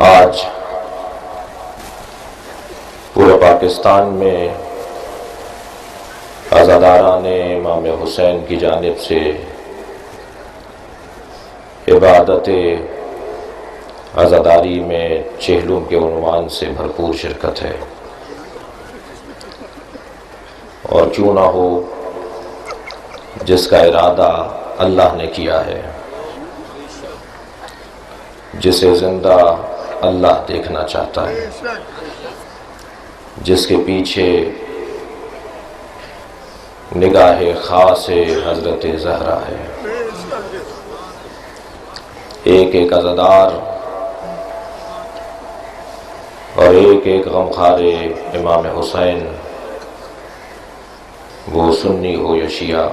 آج پورے پاکستان میں عزاداران امام حسین کی جانب سے عبادت عزاداری میں چہلم کے عنوان سے بھرپور شرکت ہے، اور کیوں نہ ہو جس کا ارادہ اللہ نے کیا ہے، جسے زندہ اللہ دیکھنا چاہتا ہے، جس کے پیچھے نگاہ خاص حضرت زہرا ہے۔ ایک ایک عزادار اور ایک ایک غمخوار امام حسین، وہ سنی ہو یا شیعہ،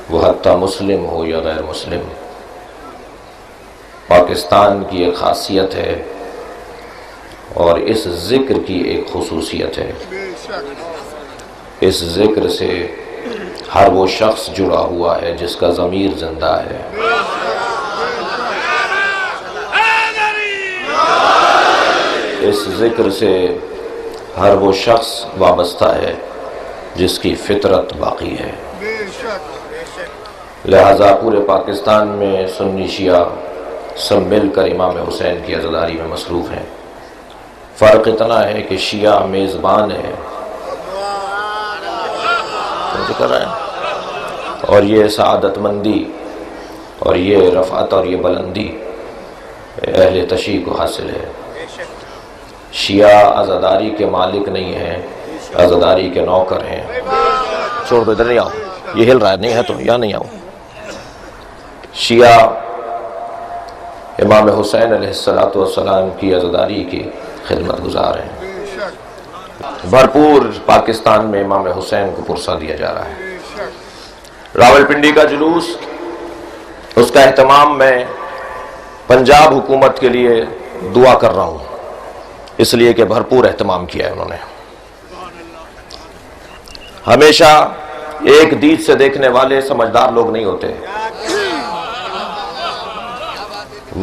وہ حتیٰ مسلم ہو یا غیر مسلم، پاکستان کی ایک خاصیت ہے اور اس ذکر کی ایک خصوصیت ہے۔ اس ذکر سے ہر وہ شخص جڑا ہوا ہے جس کا ضمیر زندہ ہے۔ اس ذکر سے ہر وہ شخص وابستہ ہے جس کی فطرت باقی ہے۔ لہذا پورے پاکستان میں سنی شیعہ سب مل کر امام حسین کی عزاداری میں مصروف ہیں۔ فرق اتنا ہے کہ شیعہ میزبان ہے اور یہ سعادت مندی اور یہ رفعت اور یہ بلندی اہل تشیع کو حاصل ہے۔ شیعہ عزاداری کے مالک نہیں ہیں، عزاداری کے نوکر ہیں۔ چھوڑ دو، ادھر نہیں آؤ، یہ ہل رہا ہے، نہیں ہے تو یا نہیں آؤ۔ شیعہ امام حسین علیہ السلام کی عزاداری کی خدمت گزار ہیں۔ بھرپور پاکستان میں امام حسین کو پرسہ دیا جا رہا ہے۔ راولپنڈی کا جلوس، اس کا اہتمام میں پنجاب حکومت کے لیے دعا کر رہا ہوں، اس لیے کہ بھرپور اہتمام کیا ہے انہوں نے۔ ہمیشہ ایک دید سے دیکھنے والے سمجھدار لوگ نہیں ہوتے۔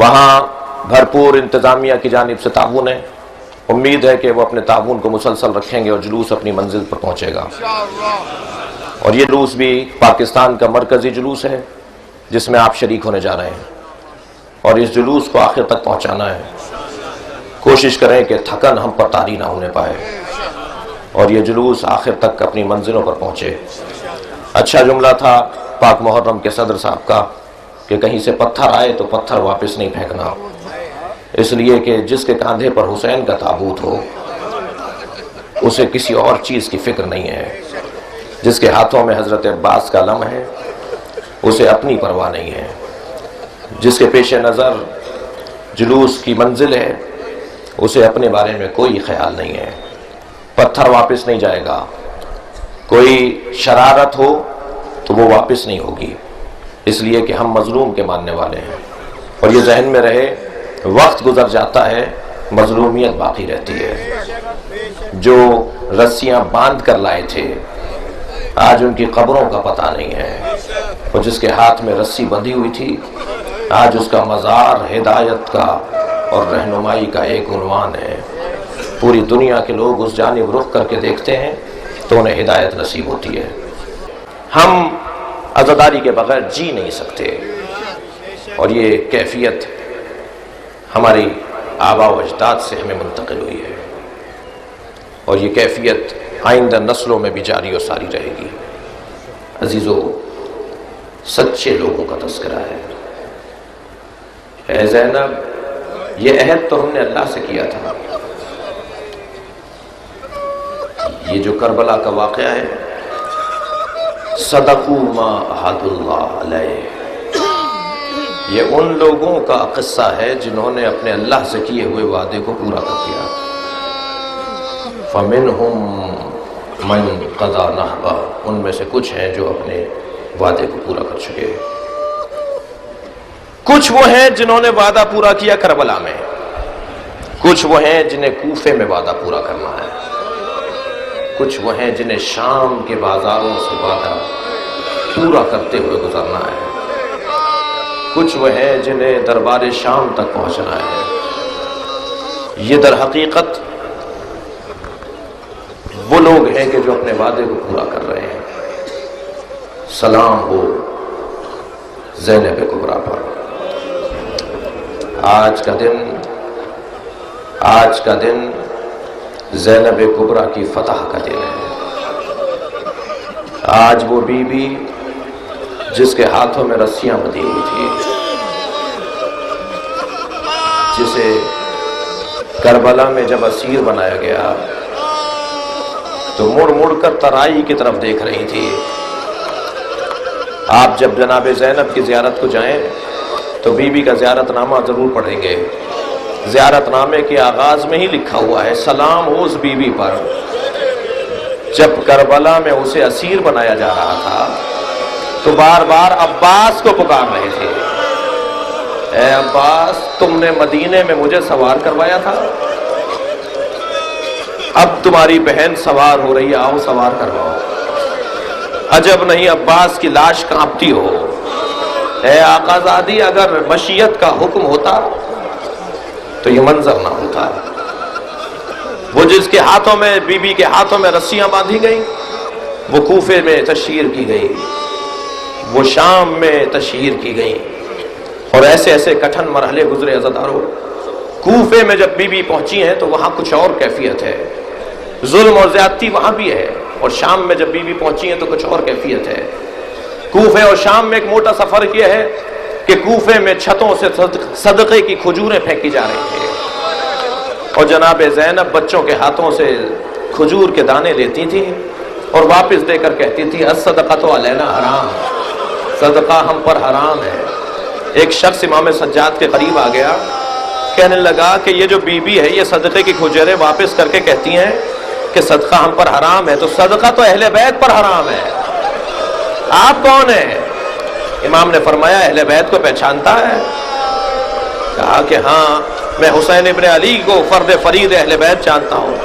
وہاں بھرپور انتظامیہ کی جانب سے تعاون ہے، امید ہے کہ وہ اپنے تعاون کو مسلسل رکھیں گے اور جلوس اپنی منزل پر پہنچے گا۔ اور یہ جلوس بھی پاکستان کا مرکزی جلوس ہے جس میں آپ شریک ہونے جا رہے ہیں، اور اس جلوس کو آخر تک پہنچانا ہے۔ کوشش کریں کہ تھکن ہم پر طاری نہ ہونے پائے اور یہ جلوس آخر تک اپنی منزلوں پر پہنچے۔ اچھا جملہ تھا پاک محرم کے صدر صاحب کا کہ کہیں سے پتھر آئے تو پتھر واپس نہیں پھینکنا، اس لیے کہ جس کے کاندھے پر حسین کا تابوت ہو اسے کسی اور چیز کی فکر نہیں ہے، جس کے ہاتھوں میں حضرت عباس کا علم ہے اسے اپنی پرواہ نہیں ہے، جس کے پیش نظر جلوس کی منزل ہے اسے اپنے بارے میں کوئی خیال نہیں ہے۔ پتھر واپس نہیں جائے گا، کوئی شرارت ہو تو وہ واپس نہیں ہوگی، اس لیے کہ ہم مظلوم کے ماننے والے ہیں۔ اور یہ ذہن میں رہے، وقت گزر جاتا ہے، مظلومیت باقی رہتی ہے۔ جو رسیاں باندھ کر لائے تھے آج ان کی قبروں کا پتہ نہیں ہے، اور جس کے ہاتھ میں رسی بندھی ہوئی تھی آج اس کا مزار ہدایت کا اور رہنمائی کا ایک عنوان ہے۔ پوری دنیا کے لوگ اس جانب رخ کر کے دیکھتے ہیں تو انہیں ہدایت نصیب ہوتی ہے۔ ہم عزاداری کے بغیر جی نہیں سکتے، اور یہ کیفیت ہماری آباء و اجداد سے ہمیں منتقل ہوئی ہے، اور یہ کیفیت آئندہ نسلوں میں بھی جاری و ساری رہے گی۔ عزیزو، سچے لوگوں کا تذکرہ ہے۔ اے زینب، یہ عہد تو ہم نے اللہ سے کیا تھا۔ یہ جو کربلا کا واقعہ ہے، صدقوا ما عہد اللہ علیہ، یہ ان لوگوں کا قصہ ہے جنہوں نے اپنے اللہ سے کیے ہوئے وعدے کو پورا کر دیا۔ فَمِنْهُمْ مَنْ قَضَى نَحْبَهُ، ان میں سے کچھ ہیں جو اپنے وعدے کو پورا کر چکے، کچھ وہ ہیں جنہوں نے وعدہ پورا کیا کربلا میں، کچھ وہ ہیں جنہیں کوفے میں وعدہ پورا کرنا ہے، کچھ وہ ہیں جنہیں شام کے بازاروں سے وعدہ پورا کرتے ہوئے گزرنا ہے، کچھ وہ ہیں جنہیں دربار شام تک پہنچنا ہے، یہ در حقیقت وہ لوگ ہیں کہ جو اپنے وعدے کو پورا کر رہے ہیں. سلام ہو زینب کبریٰ پر. آج کا دن زینب کبریٰ کی فتح کا دن ہے. آج وہ بی بی جس کے ہاتھوں میں رسیاں بندھی ہوئی تھی، جسے کربلا میں جب اسیر بنایا گیا تو مڑ مڑ کر ترائی کی طرف دیکھ رہی تھی. آپ جب جناب زینب کی زیارت کو جائیں تو بی بی کا زیارت نامہ ضرور پڑھیں گے. زیارت نامے کے آغاز میں ہی لکھا ہوا ہے سلام ہو اس بی بی پر. جب کربلا میں اسے اسیر بنایا جا رہا تھا تو بار بار عباس کو پکار رہے تھے، اے عباس تم نے مدینے میں مجھے سوار کروایا تھا، اب تمہاری بہن سوار ہو رہی ہے، آؤ سوار کرواؤ. عجب نہیں عباس کی لاش کانپتی ہو. اے آقا زادی اگر مشیت کا حکم ہوتا تو یہ منظر نہ ہوتا. وہ جس کے ہاتھوں میں بی بی کے ہاتھوں میں رسیاں باندھی گئیں وہ کوفے میں تشہیر کی گئی، وہ شام میں تشہیر کی گئی، اور ایسے ایسے کٹھن مرحلے گزرے عزاداروں. کوفے میں جب بی بی پہنچی ہیں تو وہاں کچھ اور کیفیت ہے، ظلم اور زیادتی وہاں بھی ہے، اور شام میں جب بی بی پہنچی ہیں تو کچھ اور کیفیت ہے. کوفے اور شام میں ایک موٹا سا فرق یہ ہے کہ کوفے میں چھتوں سے صدقے کی کھجوریں پھینکی جا رہی تھیں، اور جناب زینب بچوں کے ہاتھوں سے کھجور کے دانے لیتی تھی اور واپس دے کر کہتی تھی الصدقۃ علینا حرام، صدقہ ہم پر حرام ہے. ایک شخص امام سجاد کے قریب آ گیا، کہنے لگا کہ یہ جو بی بی ہے یہ صدقے کی کھجوریں واپس کر کے کہتی ہیں کہ صدقہ ہم پر حرام ہے، تو صدقہ تو اہل بیت پر حرام ہے، آپ کون ہیں؟ امام نے فرمایا اہل بیت کو پہچانتا ہے؟ کہا کہ ہاں میں حسین ابن علی کو فرد فرید اہل بیت جانتا ہوں.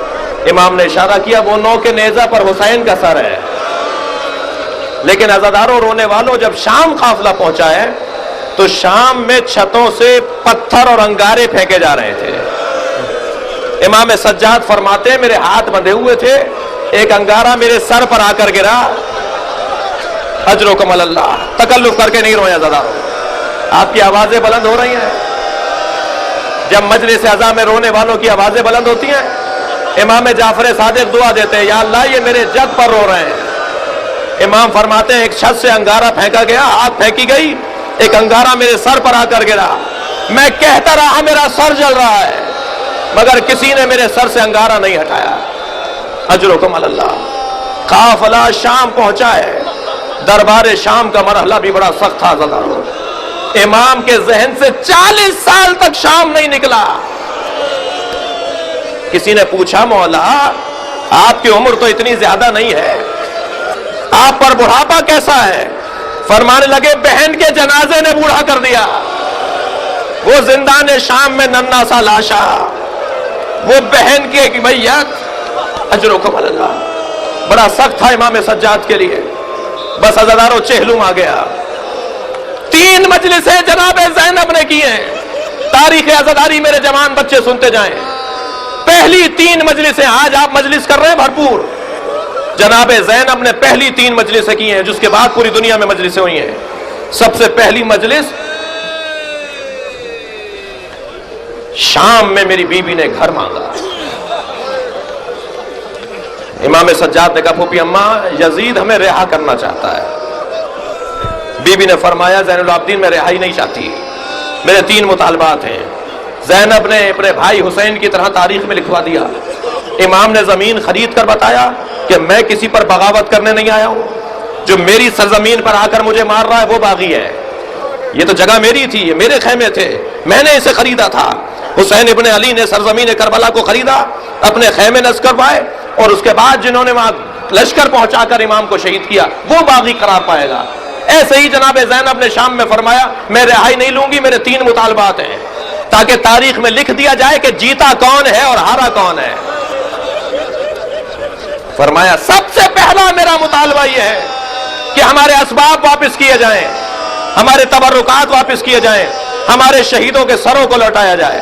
امام نے اشارہ کیا وہ نو کے نیزہ پر حسین کا سر ہے. لیکن عزاداروں رونے والوں جب شام قافلہ پہنچا ہے تو شام میں چھتوں سے پتھر اور انگارے پھینکے جا رہے تھے. امام سجاد فرماتے ہیں میرے ہاتھ بندھے ہوئے تھے، ایک انگارہ میرے سر پر آ کر گرا، اجرکم اللہ، تکلف کر کے نہیں رویا عزاداروں. آپ کی آوازیں بلند ہو رہی ہیں. جب مجلس عزا میں رونے والوں کی آوازیں بلند ہوتی ہیں امام جعفر صادق دعا دیتے ہیں یا اللہ یہ میرے جد پر رو رہے ہیں. امام فرماتے ہیں ایک چھت سے انگارہ پھینکا گیا، آگ پھینکی گئی، ایک انگارہ میرے سر پر آ کر گرا، میں کہتا رہا میرا سر جل رہا ہے مگر کسی نے میرے سر سے انگارہ نہیں ہٹایا. اجرکم اللہ. قافلہ شام پہنچا ہے، دربار شام کا مرحلہ بھی بڑا سخت تھا عزاداروں. امام کے ذہن سے 40 سال تک شام نہیں نکلا. کسی نے پوچھا مولا آپ کی عمر تو اتنی زیادہ نہیں ہے، آپ پر بڑھاپا کیسا ہے؟ فرمانے لگے بہن کے جنازے نے بوڑھا کر دیا. وہ زندان شام میں ننھا سا لاشا، وہ بہن کے میت. اجرکم اللہ. بڑا سخت تھا امام سجاد کے لیے. بس عزاداروں چہلم آ گیا. 3 مجلسیں جناب زینب نے کی ہیں. تاریخ عزاداری میرے جوان بچے سنتے جائیں. پہلی 3 مجلسیں، آج آپ مجلس کر رہے ہیں بھرپور، جناب زینب نے پہلی 3 مجلسیں کی ہیں، جس کے بعد پوری دنیا میں مجلسیں ہوئی ہیں. سب سے پہلی مجلس شام میں میری بیوی نے گھر مانگا. امام سجاد نے کہا پھوپھی اماں یزید ہمیں رہا کرنا چاہتا ہے. بیوی نے فرمایا زین العابدین میں رہائی نہیں چاہتی، میرے 3 مطالبات ہیں. زینب نے اپنے بھائی حسین کی طرح تاریخ میں لکھوا دیا. امام نے زمین خرید کر بتایا کہ میں کسی پر بغاوت کرنے نہیں آیا ہوں، جو میری سرزمین پر آ کر مجھے مار رہا ہے وہ باغی ہے. یہ تو جگہ میری تھی، یہ میرے خیمے تھے، میں نے اسے خریدا تھا. حسین ابن علی نے سرزمین کربلا کو خریدا، اپنے خیمے نصب کروائے، اور اس کے بعد جنہوں نے وہاں لشکر پہنچا کر امام کو شہید کیا وہ باغی قرار پائے گا. ایسے ہی جناب زینب نے شام میں فرمایا میں رہائی نہیں لوں گی، میرے 3 مطالبات ہیں، تاکہ تاریخ میں لکھ دیا جائے کہ جیتا کون ہے اور ہارا کون ہے. فرمایا سب سے پہلا میرا مطالبہ یہ ہے کہ ہمارے اسباب واپس کیے جائیں، ہمارے تبرکات واپس کیے جائیں، ہمارے شہیدوں کے سروں کو لوٹایا جائے.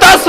10